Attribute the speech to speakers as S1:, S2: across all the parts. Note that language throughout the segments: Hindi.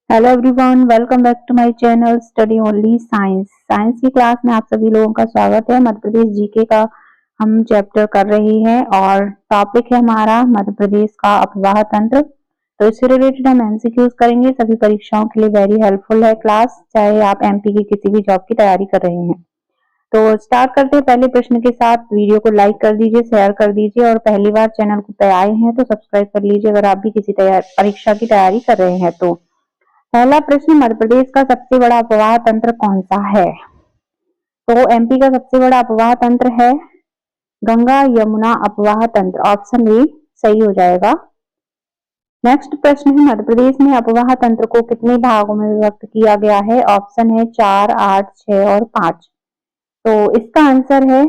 S1: Hello everyone, welcome back to my channel study only science. Science की क्लास में आप सभी लोगों का स्वागत है। मध्य प्रदेश जीके का हम चैप्टर कर रहे हैं और टॉपिक है हमारा मध्य प्रदेश का अफवाह तंत्र। तो इससे रिलेटेड हम एमसीक्यूज करेंगे। सभी परीक्षाओं के लिए वेरी हेल्पफुल है क्लास, चाहे आप एमपी की किसी भी जॉब की तैयारी कर रहे हैं। तो स्टार्ट करते हैं पहले प्रश्न के साथ। वीडियो को लाइक कर दीजिए, शेयर कर दीजिए और पहली बार चैनल को आए हैं तो सब्सक्राइब कर लीजिए अगर आप भी किसी परीक्षा की तैयारी कर रहे हैं तो। पहला प्रश्न, मध्य प्रदेश का सबसे बड़ा अफवाह तंत्र कौन सा है? तो एमपी का सबसे बड़ा अफवाह तंत्र है गंगा यमुना अफवाह तंत्र। ऑप्शन ए सही हो जाएगा। नेक्स्ट प्रश्न है, मध्य प्रदेश में अफवाह तंत्र को कितने भागों में विभक्त किया गया है? ऑप्शन है 4, 8, 6 और 5। तो इसका आंसर है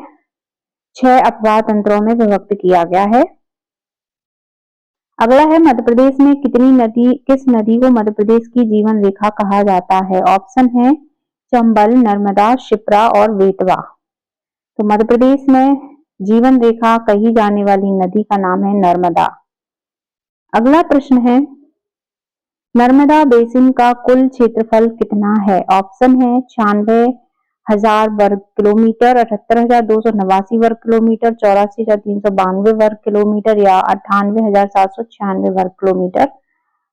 S1: 6 अफवाह तंत्रों में विभक्त किया गया है। अगला है, मध्य प्रदेश में किस नदी को मध्य प्रदेश की जीवन रेखा कहा जाता है? ऑप्शन है चंबल, नर्मदा, शिप्रा और बेतवा। तो मध्य प्रदेश में जीवन रेखा कही जाने वाली नदी का नाम है नर्मदा। अगला प्रश्न है, नर्मदा बेसिन का कुल क्षेत्रफल कितना है? ऑप्शन है 96,000 वर्ग किलोमीटर, 78,289 वर्ग किलोमीटर, 84,392 वर्ग किलोमीटर या 98,796 वर्ग किलोमीटर।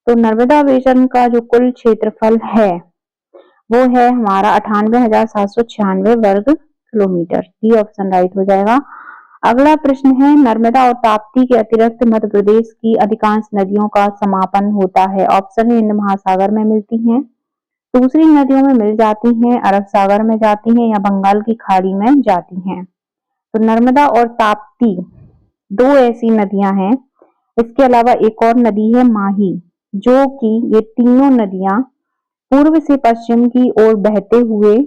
S1: तो नर्मदा बेसिन का जो कुल क्षेत्रफल है वो है हमारा 98,796 वर्ग किलोमीटर। डी ऑप्शन राइट हो जाएगा। अगला प्रश्न है, नर्मदा और ताप्ती के अतिरिक्त मध्य प्रदेश की अधिकांश नदियों का समापन होता है। ऑप्शन है हिंद महासागर में मिलती हैं, दूसरी नदियों में मिल जाती हैं, अरब सागर में जाती हैं या बंगाल की खाड़ी में जाती हैं। तो नर्मदा और ताप्ती दो ऐसी नदियां हैं। इसके अलावा एक और नदी है माही, जो कि ये तीनों नदियां पूर्व से पश्चिम की ओर बहते हुए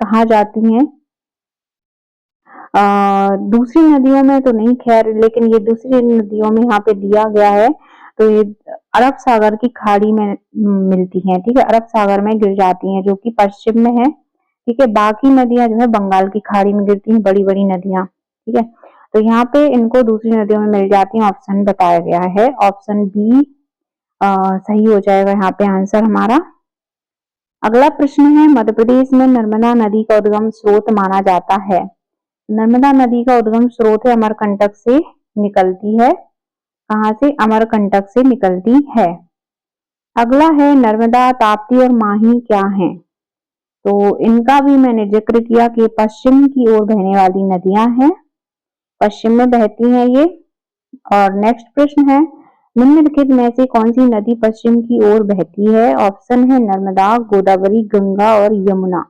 S1: कहा जाती हैं। दूसरी नदियों में तो नहीं खैर, लेकिन ये दूसरी नदियों में यहाँ पे दिया गया है। तो ये अरब सागर की खाड़ी में मिलती हैं। ठीक है, अरब सागर में गिर जाती हैं जो कि पश्चिम में है। ठीक है, बाकी नदियां जो है बंगाल की खाड़ी में गिरती हैं, बड़ी बड़ी नदियां। ठीक है, तो यहाँ पे इनको दूसरी नदियों में मिल जाती हैं। ऑप्शन बताया गया है, ऑप्शन बी सही हो जाएगा यहाँ पे आंसर हमारा। अगला प्रश्न है, मध्य प्रदेश में नर्मदा नदी का उद्गम स्रोत माना जाता है। नर्मदा नदी का उद्गम स्रोत है अमरकंटक से निकलती है। कहां से? अमरकंटक से निकलती है। अगला है, नर्मदा, ताप्ती और माही क्या हैं? तो इनका भी मैंने जिक्र किया कि पश्चिम की ओर बहने वाली नदियां हैं, पश्चिम में बहती हैं ये। और नेक्स्ट प्रश्न है, निम्नलिखित में से कौन सी नदी पश्चिम की ओर बहती है? ऑप्शन है नर्मदा, गोदावरी, गंगा और यमुना।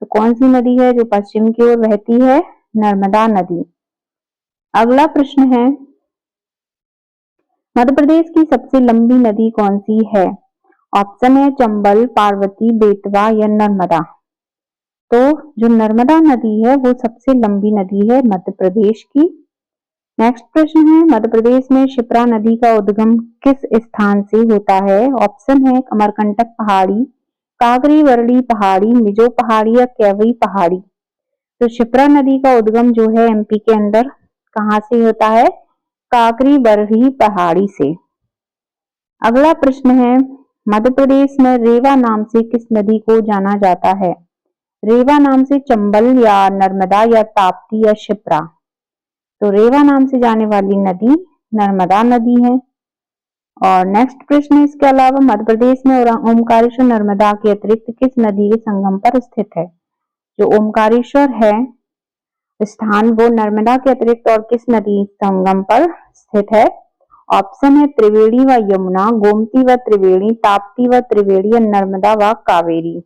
S1: तो कौन सी नदी है जो पश्चिम की ओर बहती है? नर्मदा नदी। अगला प्रश्न है, मध्य प्रदेश की सबसे लंबी नदी कौन सी है? ऑप्शन है चंबल, पार्वती, बेतवा या नर्मदा। तो जो नर्मदा नदी है वो सबसे लंबी नदी है मध्य प्रदेश की। नेक्स्ट प्रश्न है, मध्य प्रदेश में शिप्रा नदी का उद्गम किस स्थान से होता है? ऑप्शन है अमरकंटक पहाड़ी, कागरी वरली पहाड़ी, मिजो पहाड़ी या कैवई पहाड़ी। तो शिप्रा नदी का उद्गम जो है एमपी के अंदर कहां से होता है? काकरी बरही पहाड़ी से। अगला प्रश्न है, मध्य प्रदेश में रेवा नाम से किस नदी को जाना जाता है? रेवा नाम से चंबल या नर्मदा या ताप्ती या शिप्रा। तो रेवा नाम से जाने वाली नदी नर्मदा नदी है। और नेक्स्ट प्रश्न, इसके अलावा मध्य प्रदेश में ओमकारेश्वर नर्मदा के अतिरिक्त किस नदी के संगम पर स्थित है? जो ओमकारेश्वर है स्थान वो नर्मदा के अतिरिक्त और किस नदी संगम पर स्थित है? ऑप्शन है त्रिवेणी व यमुना, गोमती व त्रिवेणी, ताप्ती व त्रिवेणी या नर्मदा व कावेरी।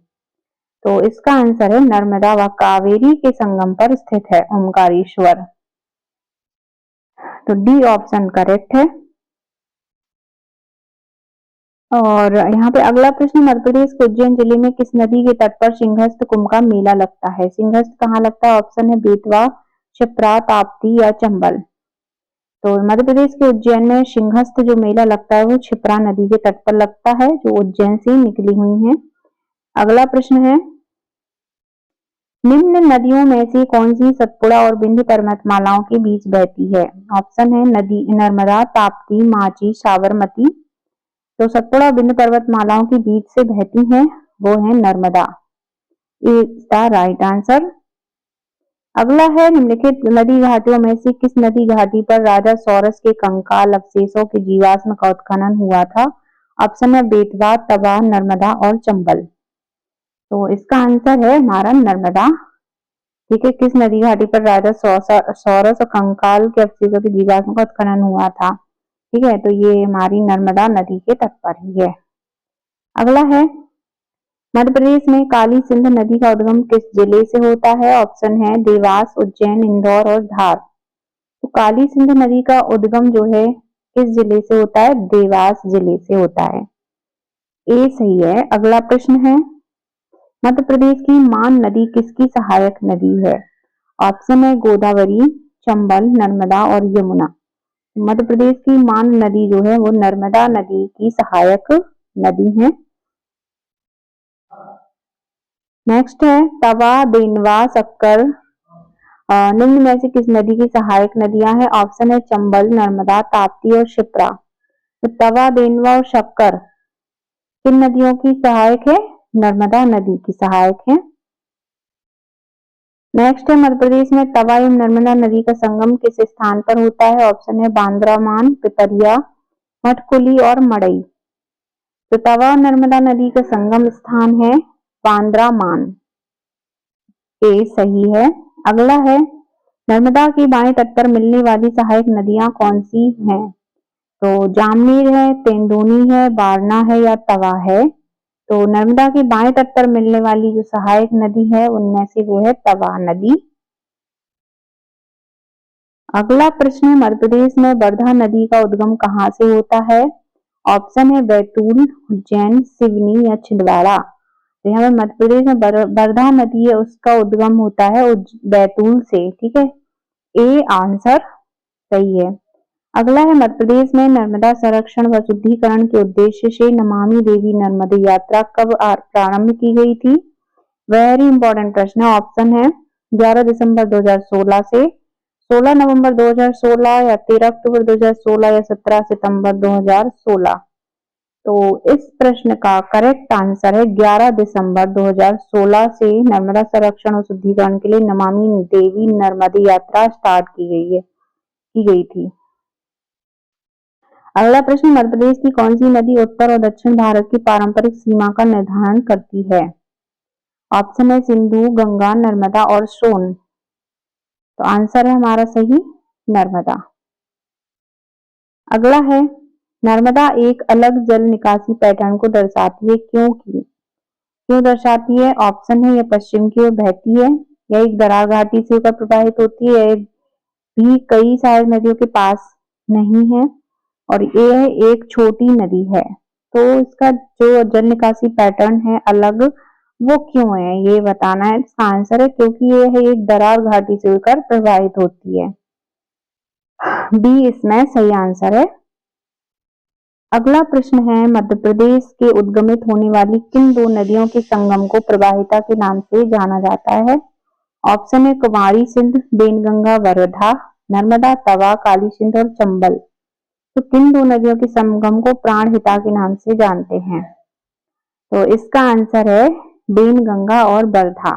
S1: तो इसका आंसर है नर्मदा व कावेरी के संगम पर स्थित है ओमकारेश्वर। तो डी ऑप्शन करेक्ट है। और यहाँ पे अगला प्रश्न, मध्य प्रदेश के उज्जैन जिले में किस नदी के तट पर सिंहस्थ कुंभ का मेला लगता है? सिंहस्थ कहाँ लगता है? ऑप्शन है बेतवा, शिप्रा, ताप्ती या चंबल। तो मध्य प्रदेश के उज्जैन में सिंहस्थ जो मेला लगता है वो क्षिप्रा नदी के तट पर लगता है, जो उज्जैन से निकली हुई है। अगला प्रश्न है, निम्न नदियों में से कौन सी सतपुड़ा और विंध्य पर्वतमालाओं के बीच बहती है? ऑप्शन है नदी नर्मदा, ताप्ती, माझी, साबरमती। तो सतपुड़ा विंध्य पर्वतमालाओं के बीच से बहती हैं, वो है Narmada. Is the right answer. अगला है, निम्नलिखित नदी घाटियों में से किस नदी घाटी पर राजा सौरस के कंकाल अवशेषों के जीवाश्म का उत्खनन हुआ था? ऑप्शन है बेतवा, तवा, नर्मदा और चंबल। तो इसका आंसर है हमारा नर्मदा। ठीक है, किस नदी घाटी पर राजा सौरस और कंकाल के अवशेषों के जीवाश्म का उत्खनन हुआ था? ठीक है, तो ये हमारी नर्मदा नदी के तट पर ही है। अगला है, मध्य प्रदेश में काली सिंध नदी का उद्गम किस जिले से होता है? ऑप्शन है देवास, उज्जैन, इंदौर और धार। तो काली सिंध नदी का उद्गम जो है किस जिले से होता है? देवास जिले से होता है। ए सही है। अगला प्रश्न है, मध्य प्रदेश की मान नदी किसकी सहायक नदी है? ऑप्शन है गोदावरी, चंबल, नर्मदा और यमुना। मध्य प्रदेश की मान नदी जो है वो नर्मदा नदी की सहायक नदी है। नेक्स्ट है, तवा, देनवा, शक्कर निम्न में से किस नदी की सहायक नदियां हैं? ऑप्शन है चंबल, नर्मदा, ताप्ती और क्षिप्रा। तो तवा, देनवा और शक्कर किन नदियों की सहायक है? नर्मदा नदी की सहायक है। नेक्स्ट है, मध्य प्रदेश में तवा एवं नर्मदा नदी का संगम किस स्थान पर होता है? ऑप्शन है बांद्रा मान, पिपरिया, मठकुली और मड़ई। तो तवा और नर्मदा नदी का संगम स्थान है बांद्रा मान। ए सही है। अगला है, नर्मदा की बाएं तट पर मिलने वाली सहायक नदियां कौन सी हैं? तो जामनीर है, तेंदुनी है, बारना है या तवा है। तो नर्मदा के बाएं तट पर मिलने वाली जो सहायक नदी है उनमें से वो है तवा नदी। अगला प्रश्न है, मध्य प्रदेश में वर्धा नदी का उद्गम कहाँ से होता है? ऑप्शन है बैतूल, उज्जैन, सिवनी या छिंदवाड़ा। तो यहाँ पे मध्य प्रदेश में वर्धा नदी है उसका उद्गम होता है बैतूल से। ठीक है, ए आंसर सही है। अगला है, मध्य प्रदेश में नर्मदा संरक्षण व शुद्धिकरण के उद्देश्य से नमामि देवी नर्मदे यात्रा कब प्रारंभ की गई थी? वेरी इंपॉर्टेंट प्रश्न है। ऑप्शन है 11 दिसंबर 2016 से, 16 नवंबर 2016 या 13 अक्टूबर 2016 या 17 सितंबर 2016। तो इस प्रश्न का करेक्ट आंसर है 11 दिसंबर 2016 से नर्मदा संरक्षण और शुद्धिकरण के लिए नमामि देवी नर्मदे यात्रा स्टार्ट की गई थी। अगला प्रश्न, मध्य प्रदेश की कौन सी नदी उत्तर और दक्षिण भारत की पारंपरिक सीमा का निर्धारण करती है? ऑप्शन है सिंधु, गंगा, नर्मदा और सोन। तो आंसर है हमारा सही नर्मदा। अगला है, नर्मदा एक अलग जल निकासी पैटर्न को दर्शाती है, क्यों दर्शाती है? ऑप्शन है यह पश्चिम की ओर बहती है, या एक दरार घाटी से होकर प्रवाहित होती है, भी कई सारी नदियों के पास नहीं है, और ये है एक छोटी नदी है। तो इसका जो जल निकासी पैटर्न है अलग, वो क्यों है ये बताना है। इसका आंसर है क्योंकि ये है एक दरार घाटी से होकर प्रवाहित होती है। बी इसमें सही आंसर है। अगला प्रश्न है, मध्य प्रदेश के उद्गमित होने वाली किन दो नदियों के संगम को प्रवाहिता के नाम से जाना जाता है? ऑप्शन है कुमारी सिंध, बेनगंगा, वर्धा, नर्मदा, तवा, काली सिंध और चंबल। तो किन दो नदियों के संगम को प्राणहिता के नाम से जानते हैं? तो इसका आंसर है बेनगंगा और वर्धा।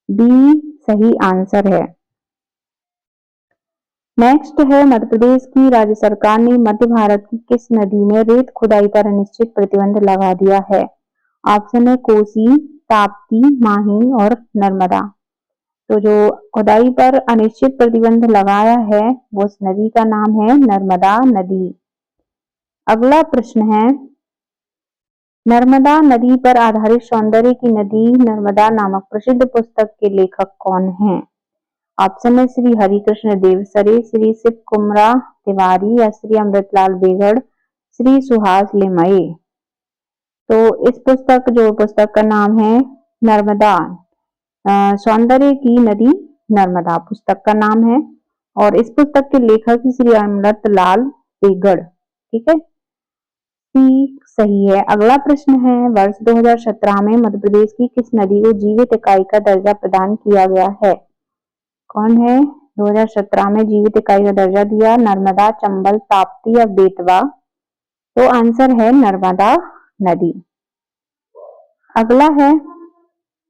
S1: बी सही आंसर है। नेक्स्ट है, मध्य प्रदेश की राज्य सरकार ने मध्य भारत की किस नदी में रेत खुदाई पर अनिश्चित प्रतिबंध लगा दिया है? ऑप्शन है कोसी, ताप्ती, माही और नर्मदा। तो जो खुदाई पर अनिश्चित प्रतिबंध लगाया है वो उस नदी का नाम है नर्मदा नदी। अगला प्रश्न है, नर्मदा नदी पर आधारित सौंदर्य की नदी नर्मदा नामक प्रसिद्ध पुस्तक के लेखक कौन हैं? ऑप्शन है श्री हरिकृष्ण देवसरे, श्री शिव कुमरा तिवारी या श्री अमृतलाल बेगड़, श्री सुहास लेमये। तो इस पुस्तक का नाम है नर्मदा सौंदर्य की नदी नर्मदा पुस्तक का नाम है, और इस पुस्तक के लेखक श्री अमृतलाल बेगड़। ठीक है, सी सही है। अगला प्रश्न है, वर्ष 2017 में मध्य प्रदेश की किस नदी को जीवित इकाई का दर्जा प्रदान किया गया है? कौन है 2017 में जीवित इकाई का दर्जा दिया? नर्मदा, चंबल, ताप्ती या बेतवा। तो आंसर है नर्मदा नदी। अगला है,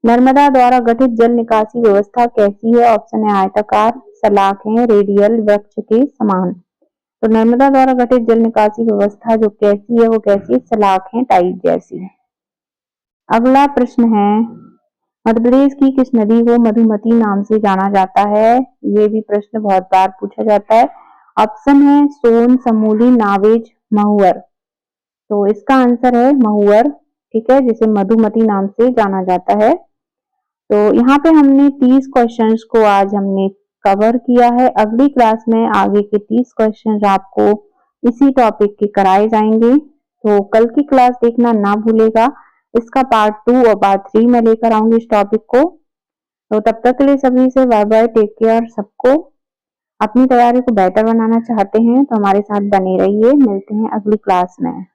S1: नर्मदा द्वारा गठित जल निकासी व्यवस्था कैसी है? ऑप्शन है आयताकार, सलाखें, रेडियल, वृक्ष के समान। तो नर्मदा द्वारा गठित जल निकासी व्यवस्था जो कैसी है, वो कैसी? सलाखें टाइप जैसी। अगला प्रश्न है, मध्य प्रदेश की किस नदी को मधुमती नाम से जाना जाता है? ये भी प्रश्न बहुत बार पूछा जाता है। ऑप्शन है सोन, समूली, नावेज, महुअर। तो इसका आंसर है महुअर, ठीक है, जिसे मधुमती नाम से जाना जाता है। तो यहाँ पे हमने 30 क्वेश्चंस को आज हमने कवर किया है। अगली क्लास में आगे के 30 क्वेश्चंस आपको इसी टॉपिक के कराए जाएंगे, तो कल की क्लास देखना ना भूलेगा। इसका पार्ट 2 और पार्ट 3 में लेकर आऊंगी इस टॉपिक को। तो तब तक के लिए सभी से बाय बाय, टेक केयर। सबको अपनी तैयारी को बेहतर बनाना चाहते हैं तो हमारे साथ बने रहिए। मिलते हैं अगली क्लास में।